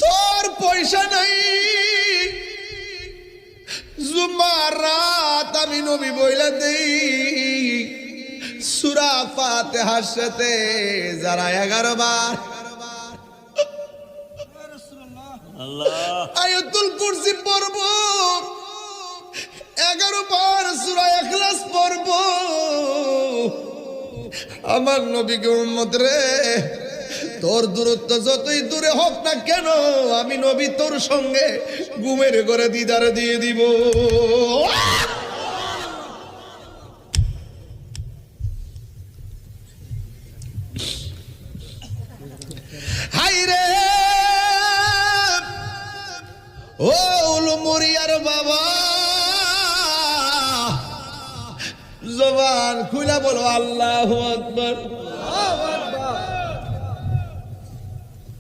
তোর পয়সা নাই, জুমার রাত আমি নবী বইলা দেই সূরা ফাতিহার সাথে যারা 11 বার আয়াতুল কুরসি পড়ব, 11 বার সূরা ইখলাস পড়ব, আমার নবীকে উম্মত রে, তোর দূরত্ব যতই দূরে হোক না কেন আমি নবী তোর সঙ্গে ঘুমের ঘরে দিদার দিয়ে দিব। হাই রে ও উলুমুরিয়ার বাবা, জবান খুলে বলো আল্লাহু আকবার।